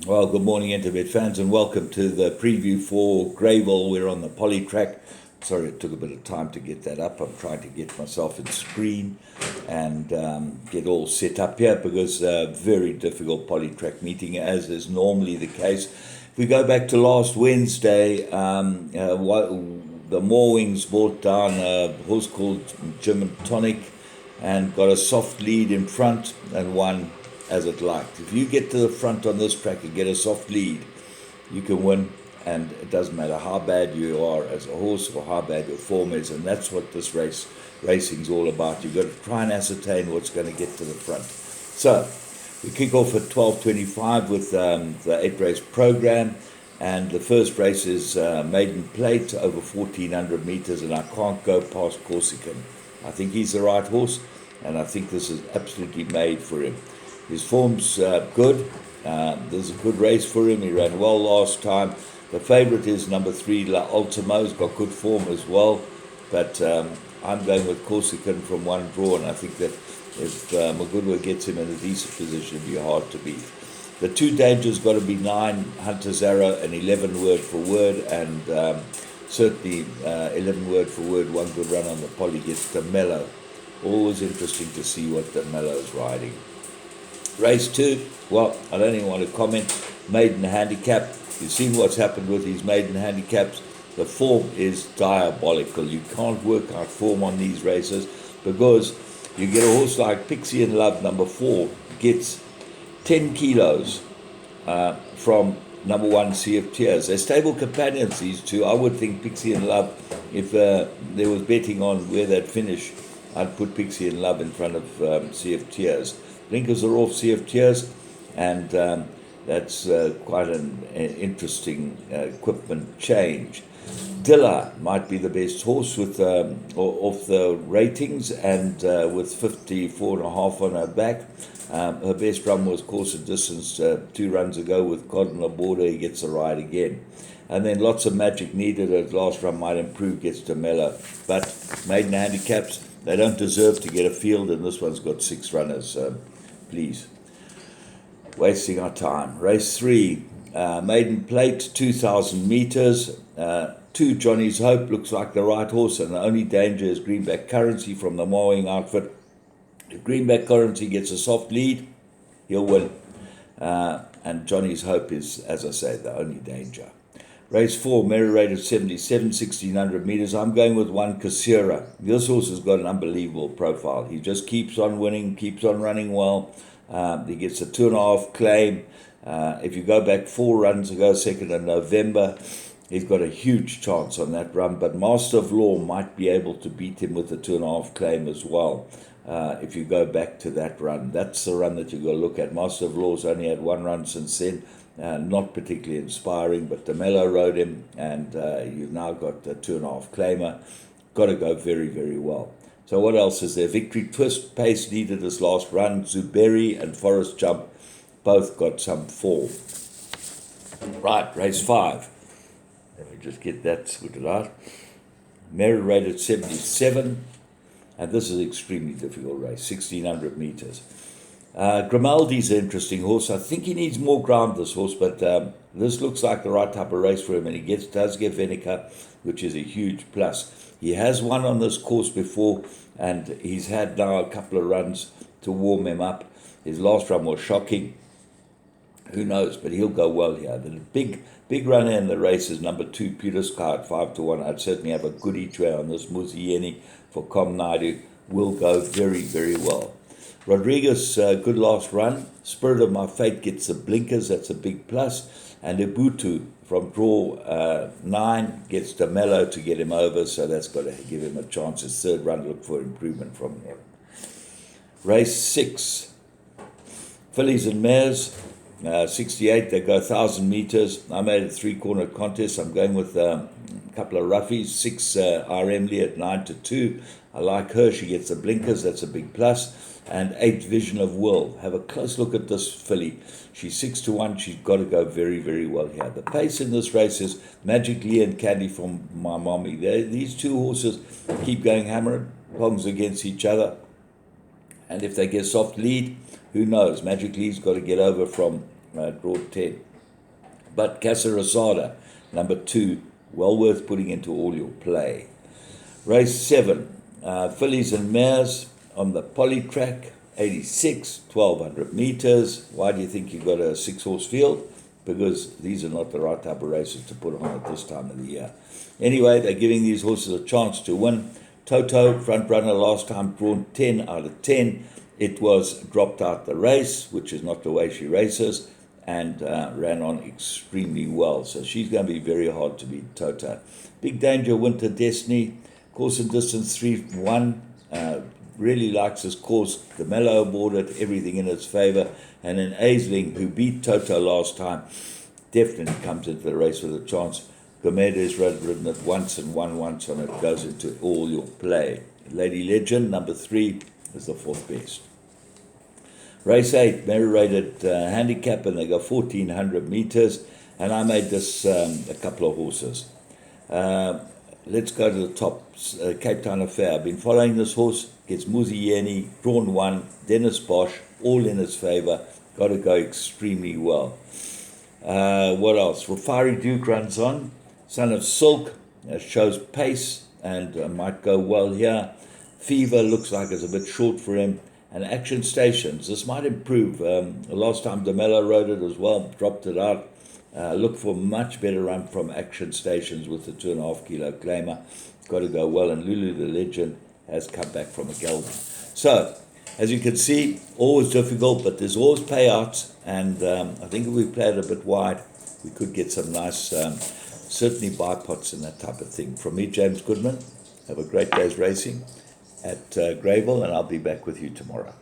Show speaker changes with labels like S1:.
S1: Well, good morning, Internet fans, and welcome to the preview for Greyville. We're on the poly track. Sorry, it took a bit of time to get that up. I'm trying to get myself in screen and get all set up here because very difficult poly track meeting, as is normally the case. If we go back to last Wednesday, the Moorwings brought down a horse called Gym and Tonic and got a soft lead in front and won as it liked. If you get to the front on this track and get a soft lead, you can win, and it doesn't matter how bad you are as a horse or how bad your form is, and that's what this racing's all about. You've got to try and ascertain what's going to get to the front. So we kick off at 12:25 with the 8-race program, and the first race is Maiden Plate over 1,400 meters, and I can't go past Corsican. I think he's the right horse, and I think this is absolutely made for him. His form's good. There's a good race for him. He ran well last time. The favourite is number 3, La Ultimo. He's got good form as well. But I'm going with Corsican from one draw, and I think that if Magudwa gets him in a decent position, it'll be hard to beat. The two dangers got to be 9, Hunter's Arrow, and 11 Word for Word, and certainly 11 Word for Word, one good run on the poly gets the Mellow. Always interesting to see what the Mellow's riding. Race 2, well, I don't even want to comment. Maiden handicap. You've seen what's happened with these maiden handicaps. The form is diabolical. You can't work out form on these races because you get a horse like Pixie in Love, number 4, gets 10 kilos from number 1, Sea of Tears. They're stable companions, these two. I would think Pixie in Love, if there was betting on where they'd finish, I'd put Pixie in Love in front of Sea of Tears. Blinkers are off, Sea of Tears, and that's quite an interesting equipment change. Dilla might be the best horse with off the ratings, and with 54.5 on her back. Her best run was course and distance 2 runs ago with Cardinal Border. He gets a ride again. And then lots of magic needed. Her last run might improve, gets to Mellow. But maiden handicaps, they don't deserve to get a field, and this one's got 6 runners. Please. Wasting our time. Race 3, Maiden Plate, 2,000 meters. 2, Johnny's Hope, looks like the right horse, and the only danger is Greenback Currency from the mowing outfit. If Greenback Currency gets a soft lead, he'll win. And Johnny's Hope is, as I say, the only danger. Race 4, Mary rate of 77, 1,600 meters. I'm going with 1, Kasira. This horse has got an unbelievable profile. He just keeps on winning, keeps on running well. He gets a 2.5 claim. If you go back 4 runs ago, 2nd of November, he's got a huge chance on that run. But Master of Law might be able to beat him with the 2.5 claim as well. If you go back to that run, that's the run that you've got to look at. Master of Law's only had 1 run since then. Not particularly inspiring, but DeMello rode him, and you've now got the 2.5 claimer. Got to go very, very well. So what else is there? Victory Twist, pace needed this last run. Zuberi and Forest Jump both got some form. Right, race 5. Let me just get that sorted out. Mary rated 77, and this is an extremely difficult race, 1,600 meters. Grimaldi's an interesting horse. I think he needs more ground, this horse, but this looks like the right type of race for him, and he does get Venica, which is a huge plus. He has won on this course before, and he's had now a couple of runs to warm him up. His last run was shocking. Who knows, but he'll go well here. The big runner in the race is number 2, Peter Sky at 5-1. I'd certainly have a good each way on this. Muzieni for Com Naidu will go very, very well. Rodriguez, good last run. Spirit of My Fate gets the blinkers. That's a big plus. And Ibutu from draw 9 gets DeMello to get him over. So that's got to give him a chance. His 3rd run, look for improvement from him. Race 6. Fillies and Mares. 68, they go 1,000 meters. I made a 3-corner contest. I'm going with a couple of roughies. 6 RM Lee at 9-2. I like her. She gets the blinkers. That's a big plus. And 8, Vision of Will. Have a close look at this filly. She's 6-1. She's got to go very, very well here. The pace in this race is Magic Lee and Candy from My Mommy. These 2 horses keep going hammer and tongs against each other. And if they get soft lead, who knows? Magic Lee's got to get over from draw 10. But Casa Rosada, number 2, well worth putting into all your play. Race 7, fillies and mares on the poly track, 86, 1200 meters. Why do you think you got a 6-horse field? Because these are not the right type of races to put on at this time of the year. Anyway, they're giving these horses a chance to win. Toto, front runner, last time drawn 10 out of 10. It was dropped out the race, which is not the way she races, and ran on extremely well. So she's going to be very hard to beat, Toto. Big Danger, Winter Destiny, course and distance 3-1. Really likes his course. The mellow aboard it, everything in its favour. And then Aisling, who beat Toto last time, definitely comes into the race with a chance. Gomedes ridden it once and won once, and it goes into all your play. Lady Legend, number 3, is the 4th best. Race 8, Mary-rated handicap, and they go 1400 meters. And I made this a couple of horses. Let's go to the top. Cape Town Affair. I've been following this horse. Gets Muzieni, drawn 1, Dennis Bosch, all in his favour. Got to go extremely well. What else? Rafari Duke runs on. Son of Silk shows pace and might go well here. Fever looks like it's a bit short for him. And Action Stations. This might improve. Last time DeMello rode it as well, dropped it out. Look for much better run from Action Stations with the 2.5 kilo claimer. Got to go well. And Lulu the Legend has come back from a gelding. So, as you can see, always difficult, but there's always payouts. And I think if we play it a bit wide, we could get some nice, certainly buy pots and that type of thing. From me, James Goodman, have a great day's racing at Greyville, and I'll be back with you tomorrow.